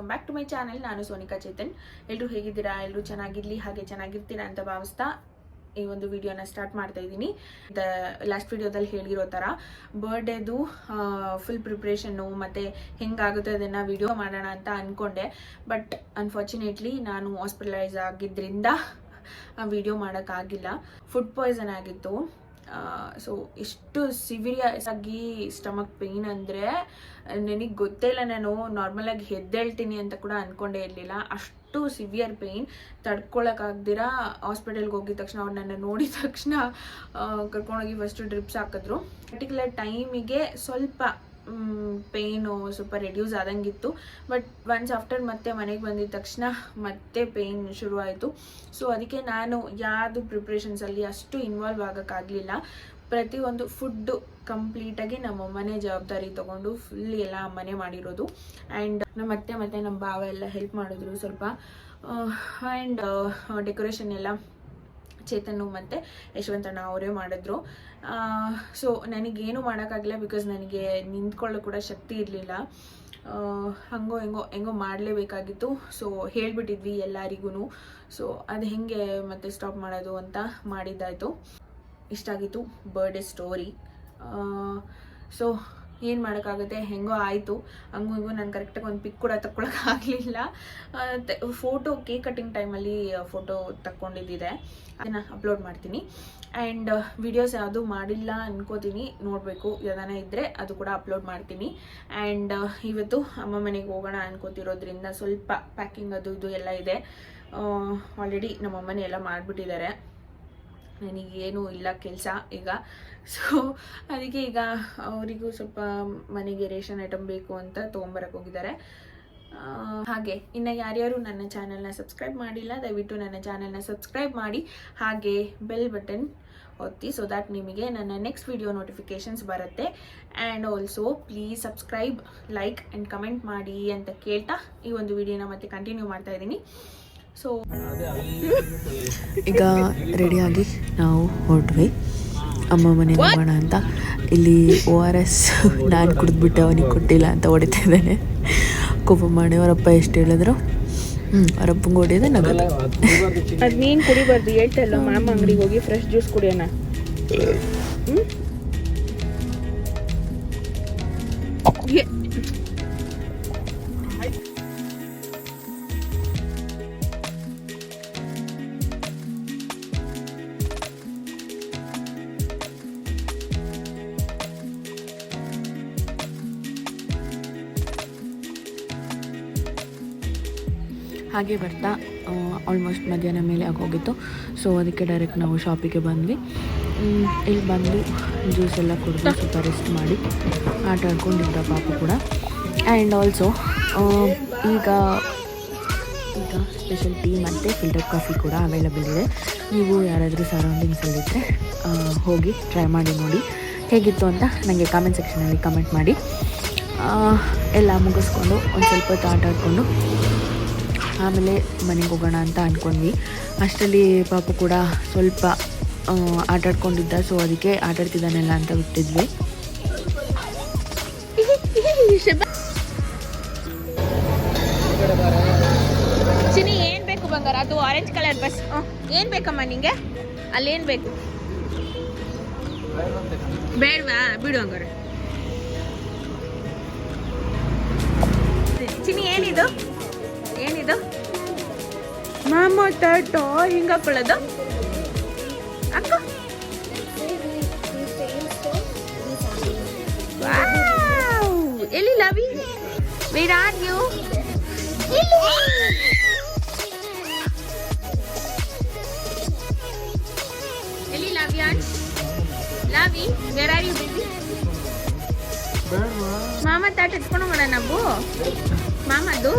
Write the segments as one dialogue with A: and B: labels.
A: Welcome back to my channel. ನಾನು ಸೋನಿಕಾ ಚೇತನ್. ಎಲ್ಲರೂ ಹೇಗಿದ್ದೀರಾ? ಎಲ್ಲರೂ ಚೆನ್ನಾಗಿರ್ಲಿ, ಹಾಗೆ ಚೆನ್ನಾಗಿರ್ತೀರಾ ಅಂತ ಭಾವಿಸ್ತಾ ಈ ಒಂದು ವಿಡಿಯೋನ ಸ್ಟಾರ್ಟ್ ಮಾಡ್ತಾ ಇದ್ದೀನಿ. ಲಾಸ್ಟ್ ವಿಡಿಯೋದಲ್ಲಿ ಹೇಳಿರೋ ಥರ ಬರ್ಡೇದು ಫುಲ್ ಪ್ರಿಪ್ರೇಷನ್ನು ಮತ್ತು ಹೆಂಗಾಗುತ್ತೆ ಅದನ್ನು ವಿಡಿಯೋ ಮಾಡೋಣ ಅಂತ ಅಂದ್ಕೊಂಡೆ. ಬಟ್ ಅನ್ಫಾರ್ಚುನೇಟ್ಲಿ ನಾನು ಹಾಸ್ಪಿಟಲೈಸ್ ಆಗಿದ್ದರಿಂದ ಆ ವಿಡಿಯೋ ಮಾಡೋಕ್ಕಾಗಿಲ್ಲ. ಫುಡ್ ಪಾಯ್ಸನ್ ಆಗಿತ್ತು. ಸೊ ಎಷ್ಟು ಸಿವಿಯಸ್ ಆಗಿ ಸ್ಟಮಕ್ ಪೇಯ್ನ್ ಅಂದರೆ ನನಗೆ ಗೊತ್ತೇ ಇಲ್ಲ. ನಾನು ನಾರ್ಮಲಾಗಿ ಎದ್ದೇಳ್ತೀನಿ ಅಂತ ಕೂಡ ಅಂದ್ಕೊಂಡೇ ಇರಲಿಲ್ಲ. ಅಷ್ಟು ಸಿವಿಯರ್ ಪೇಯ್ನ್ ತಡ್ಕೊಳಕ್ಕಾಗ್ದಿರ ಹಾಸ್ಪಿಟಲ್ಗೆ ಹೋಗಿದ ತಕ್ಷಣ ಅವ್ರು ನನ್ನ ನೋಡಿದ ತಕ್ಷಣ ಕರ್ಕೊಂಡೋಗಿ ಫಸ್ಟು ಡ್ರಿಪ್ಸ್ ಹಾಕಿದ್ರು. ಪರ್ಟಿಕ್ಯುಲರ್ ಟೈಮಿಗೆ ಸ್ವಲ್ಪ ಪೇಯ್ನು ಸ್ವಲ್ಪ ರೆಡ್ಯೂಸ್ ಆದಂಗಿತ್ತು. ಬಟ್ ಒನ್ಸ್ ಆಫ್ಟರ್ ಮತ್ತೆ ಮನೆಗೆ ಬಂದಿದ ತಕ್ಷಣ ಮತ್ತೆ ಪೇಯ್ನ್ ಶುರುವಾಯಿತು. ಸೊ ಅದಕ್ಕೆ ನಾನು ಯಾವುದು ಪ್ರಿಪ್ರೇಷನ್ಸಲ್ಲಿ ಅಷ್ಟು ಇನ್ವಾಲ್ವ್ ಆಗೋಕ್ಕಾಗಲಿಲ್ಲ. ಪ್ರತಿಯೊಂದು ಫುಡ್ಡು ಕಂಪ್ಲೀಟಾಗಿ ನಮ್ಮ ಮನೆ ಜವಾಬ್ದಾರಿ ತೊಗೊಂಡು ಫುಲ್ ಎಲ್ಲ ಮನೆ ಮಾಡಿರೋದು. ಆ್ಯಂಡ್ ನಮ್ಮ ಅತ್ತೆ ಮತ್ತು ನಮ್ಮ ಭಾವ ಎಲ್ಲ ಹೆಲ್ಪ್ ಮಾಡಿದ್ರು ಸ್ವಲ್ಪ. ಆ್ಯಂಡ್ ಡೆಕೋರೇಷನ್ ಎಲ್ಲ ಚೇತನ್ನು ಮತ್ತು ಯಶವಂತಣ್ಣ ಅವರೇ ಮಾಡಿದ್ರು. ಸೊ ನನಗೇನು ಮಾಡೋಕ್ಕಾಗಿಲ್ಲ, ಬಿಕಾಸ್ ನನಗೆ ನಿಂತ್ಕೊಳ್ಳೋ ಕೂಡ ಶಕ್ತಿ ಇರಲಿಲ್ಲ. ಹೆಂಗೋ ಮಾಡಲೇಬೇಕಾಗಿತ್ತು. ಸೊ ಹೇಳಿಬಿಟ್ಟಿದ್ವಿ ಎಲ್ಲರಿಗೂ. ಸೊ ಅದು ಹೆಂಗೆ ಮತ್ತೆ ಸ್ಟಾಪ್ ಮಾಡೋದು ಅಂತ ಮಾಡಿದ್ದಾಯಿತು. ಇಷ್ಟಾಗಿತ್ತು ಬರ್ಡೇ ಸ್ಟೋರಿ. ಸೊ ಏನು ಮಾಡೋಕ್ಕಾಗುತ್ತೆ, ಹೆಂಗೋ ಆಯಿತು. ಹಂಗೂ ನಾನು ಕರೆಕ್ಟಾಗಿ ಒಂದು ಪಿಕ್ ಕೂಡ ತಕ್ಕೊಳಕ್ಕಾಗಲಿಲ್ಲ. ಫೋಟೋ ಕೇಕ್ ಕಟ್ಟಿಂಗ್ ಟೈಮಲ್ಲಿ ಫೋಟೋ ತಕ್ಕೊಂಡಿದ್ದಿದೆ, ಅದನ್ನು ಅಪ್ಲೋಡ್ ಮಾಡ್ತೀನಿ. ಆ್ಯಂಡ್ ವಿಡಿಯೋಸ್ ಯಾವುದು ಮಾಡಿಲ್ಲ ಅನ್ಕೋತೀನಿ, ನೋಡಬೇಕು. ಯಾವ್ದಾನ ಇದ್ದರೆ ಅದು ಕೂಡ ಅಪ್ಲೋಡ್ ಮಾಡ್ತೀನಿ. ಆ್ಯಂಡ್ ಇವತ್ತು ಅಮ್ಮ ಮನೆಗೆ ಹೋಗೋಣ ಅನ್ಕೋತಿರೋದ್ರಿಂದ ಸ್ವಲ್ಪ ಪ್ಯಾಕಿಂಗ್ ಅದು ಇದು ಎಲ್ಲ ಇದೆ. ಆಲ್ರೆಡಿ ನಮ್ಮಮ್ಮನೇ ಎಲ್ಲ ಮಾಡಿಬಿಟ್ಟಿದ್ದಾರೆ. ನನಗೇನು ಇಲ್ಲ ಕೆಲಸ ಈಗ. ಸೊ ಅದಕ್ಕೆ ಈಗ ಅವರಿಗೂ ಸ್ವಲ್ಪ ಮನೆಗೆ ರೇಷನ್ ಐಟಮ್ ಬೇಕು ಅಂತ ತೊಗೊಂಬರಕ್ಕೆ ಹೋಗಿದ್ದಾರೆ. ಹಾಗೆ ಇನ್ನು ಯಾರ್ಯಾರು ನನ್ನ ಚಾನಲ್ನ ಸಬ್ಸ್ಕ್ರೈಬ್ ಮಾಡಿಲ್ಲ, ದಯವಿಟ್ಟು ನನ್ನ ಚಾನಲ್ನ ಸಬ್ಸ್ಕ್ರೈಬ್ ಮಾಡಿ, ಹಾಗೆ ಬೆಲ್ ಬಟನ್ ಒತ್ತಿ, ಸೊ ದ್ಯಾಟ್ ನಿಮಗೆ ನನ್ನ ನೆಕ್ಸ್ಟ್ ವಿಡಿಯೋ ನೋಟಿಫಿಕೇಷನ್ಸ್ ಬರುತ್ತೆ. And also please subscribe, like and comment ಮಾಡಿ ಅಂತ ಕೇಳ್ತಾ ಈ ಒಂದು ವಿಡಿಯೋನ ಮತ್ತೆ ಕಂಟಿನ್ಯೂ ಮಾಡ್ತಾ ಇದ್ದೀನಿ. ಸೊ
B: ಈಗ ರೆಡಿಯಾಗಿ ನಾವು ಹೊರಟ್ವಿ ಅಮ್ಮ ಮನೆಗೆ ಹೋಗೋಣ ಅಂತ. ಇಲ್ಲಿ ORS ನಾನು ಕುಡಿದ್ಬಿಟ್ಟೆ, ಅವನಿಗೆ ಕೊಟ್ಟಿಲ್ಲ ಅಂತ ಹೊಡಿತಾ ಇದ್ದಾನೆ. ಕೋಪ ಮಾಡಿ ಅವರಪ್ಪ ಎಷ್ಟು ಹೇಳಿದ್ರು ಅವರಪ್ಪಂಗೆ ಹೊಡಿಯೋದೆ ನಗಲ್ಲ.
A: ಅದು ನೀನು ಕುಡಿಬಾರ್ದು ಹೇಳ್ತಲ್ಲ, ಮಾಮ ಅಂಗಡಿಗೆ ಹೋಗಿ ಫ್ರೆಶ್ ಜ್ಯೂಸ್ ಕುಡಿಯೋಣ.
B: ಹಾಗೆ ಬರ್ತಾ ಆಲ್ಮೋಸ್ಟ್ ಮಧ್ಯಾಹ್ನ ಮೇಲೆ ಆಗೋಗಿತ್ತು. ಸೊ ಅದಕ್ಕೆ ಡೈರೆಕ್ಟ್ ನಾವು ಶಾಪಿಗೆ ಬಂದ್ವಿ. ಇಲ್ಲಿ ಬಂದು ಜ್ಯೂಸ್ ಎಲ್ಲ ಕುಡಿದು ಸ್ವಲ್ಪ ರೆಸ್ಟ್ ಮಾಡಿ ಆಟ ಆಡ್ಕೊಂಡಿದ್ದ ಪಾಪ ಕೂಡ. ಆ್ಯಂಡ್ ಆಲ್ಸೋ ಈಗ ಸ್ಪೆಷಲ್ ಟೀ ಮತ್ತು ಫಿಲ್ಟರ್ ಕಾಫಿ ಕೂಡ ಅವೈಲಬಲ್ ಇದೆ. ನೀವು ಯಾರಾದರೂ ಸರೌಂಡಿಂಗ್ಸಲ್ಲಿದ್ದರೆ ಹೋಗಿ ಟ್ರೈ ಮಾಡಿ ನೋಡಿ ಹೇಗಿತ್ತು ಅಂತ ನನಗೆ ಕಾಮೆಂಟ್ ಸೆಕ್ಷನಲ್ಲಿ ಕಮೆಂಟ್ ಮಾಡಿ. ಎಲ್ಲ ಮುಗಿಸ್ಕೊಂಡು ಒಂದು ಸ್ವಲ್ಪ ಹೊತ್ತು ಆಟ ಆಡಿಕೊಂಡು ಆಮೇಲೆ ಮನೆಗೆ ಹೋಗೋಣ ಅಂತ ಅಂದ್ಕೊಂಡ್ವಿ. ಅಷ್ಟರಲ್ಲಿ ಪಾಪು ಕೂಡ ಸ್ವಲ್ಪ ಆಟ ಆಡ್ಕೊಂಡಿದ್ದ. ಸೊ ಅದಕ್ಕೆ ಆಟ ಆಡ್ತಿದ್ದಾನೆಲ್ಲ ಅಂತ ಬಿಟ್ಟಿದ್ವಿ.
A: ಚಿನಿ ಏನು ಬೇಕು ಬಂಗಾರ? ಅದು ಆರೆಂಜ್ ಕಲರ್ ಬಸ್. ಏನು ಬೇಕಮ್ಮ ನಿಂಗೆ? ಅಲ್ಲೇನು ಬೇಕು? ಬೇಡವಾ? ಬಿಡು ಹಂಗಾರೆ. ಚಿನಿ ಏನಿದು? ಏನಿದು? ಮಾಮ ಟರ್ಟೋ ಹಿಂಗೆ ಹಾಕೊಳ್ಳೋದು ಅಕ್ಕ? ಎಲ್ಲಿ ಲವಿ? Where are you? ಎಲ್ಲಿ ಲವ್ಯಾನ್? Lavi, where are you baby? ಮಾಮ ತಾಟ ಎತ್ಕೊಂಡು ಹೋಗೋಣ ನಾವು. ಮಾಮದು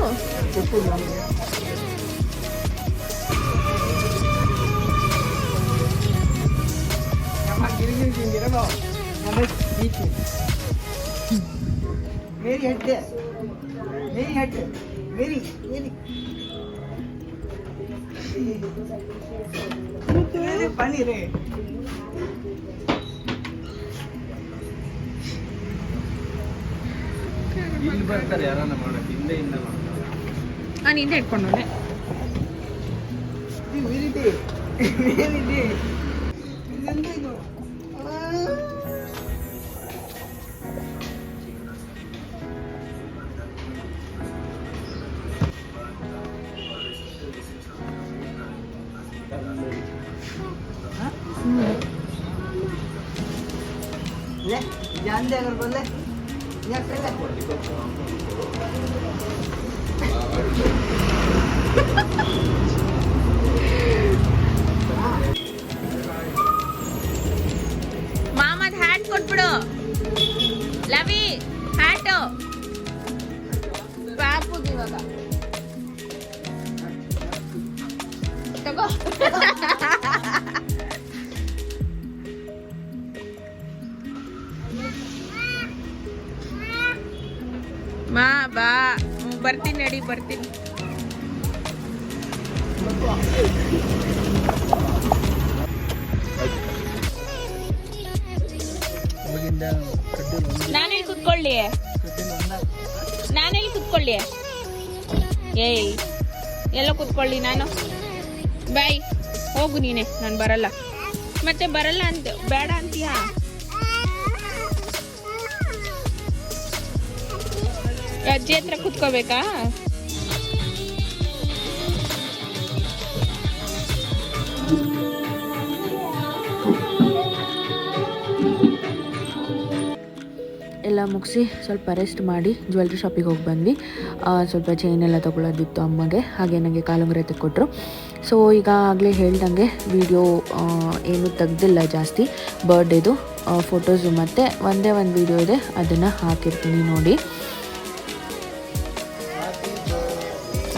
C: ಪನ್ನೀರೇ ಇಲ್ಲಿ ಬರ್ತಾರೆ ಯಾರನ್ನ ಮಾಡಕ್ಕೆ, ಹಿಂದೆಯಿಂದ ಮಾಡ್ತಾರೆ.
A: ನಾನು ಹಿಂದೆ ಇಟ್ಕೊಂಡೆ ಮಾಮದ್ ಹ್ಯಾಟ್ ಕೊಟ್ಬಿಡು ಲವಿ ಹ್ಯಾಟು ಪಾಪುದು ಇವಾಗ ತಗೋ ಮಾ ಬಾ ಬರ್ತೀನಿ ನಡಿ ಬರ್ತೀನಿ ನಾನೆಲ್ಲಿ ಕುತ್ಕೊಳ್ಳಿ ಏಯ್ ಎಲ್ಲ ಕುತ್ಕೊಳ್ಳಿ ನಾನು ಬಾಯ್ ಹೋಗು ನೀನೆ ನಾನು ಬರಲ್ಲ ಮತ್ತೆ ಬರಲ್ಲ ಅಂತ ಬೇಡ ಅಂತೀಯಾ ಅಜ್ಜಿ ಹತ್ರ ಕುತ್ಕೋಬೇಕಾ
B: ಎಲ್ಲ ಮುಗಿಸಿ ಸ್ವಲ್ಪ ರೆಸ್ಟ್ ಮಾಡಿ ಜ್ಯುವೆಲ್ರಿ ಶಾಪಿಗೆ ಹೋಗಿ ಬಂದ್ವಿ. ಸ್ವಲ್ಪ ಚೈನ್ ಎಲ್ಲ ತೊಗೊಳೋದಿತ್ತು ಅಮ್ಮಗೆ, ಹಾಗೆ ನನಗೆ ಕಾಲುಂಗುರ ತೆಕ್ಕೊಟ್ರು. ಸೊ ಈಗ ಆಗಲೇ ಹೇಳ್ದಂಗೆ ವಿಡಿಯೋ ಏನೂ ತೆಗ್ದಿಲ್ಲ ಜಾಸ್ತಿ. ಬರ್ಡೇದು ಫೋಟೋಸು ಮತ್ತು ಒಂದೇ ಒಂದು ವಿಡಿಯೋ ಇದೆ, ಅದನ್ನು ಹಾಕಿರ್ತೀನಿ ನೋಡಿ.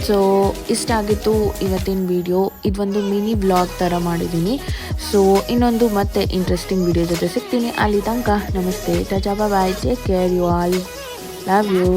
B: ಸೊ ಇಷ್ಟ ಆಗಿತ್ತು ಇವತ್ತಿನ ವಿಡಿಯೋ. ಇದೊಂದು ಮಿನಿ ವ್ಲಾಗ್ ಥರ ಮಾಡಿದ್ದೀನಿ. ಸೊ ಇನ್ನೊಂದು ಮತ್ತೆ ಇಂಟ್ರೆಸ್ಟಿಂಗ್ ವಿಡಿಯೋ ಜೊತೆ ಸಿಗ್ತೀನಿ. ಅಲ್ಲಿ ತನಕ ನಮಸ್ತೆ, tata bye, take care, you all, love you.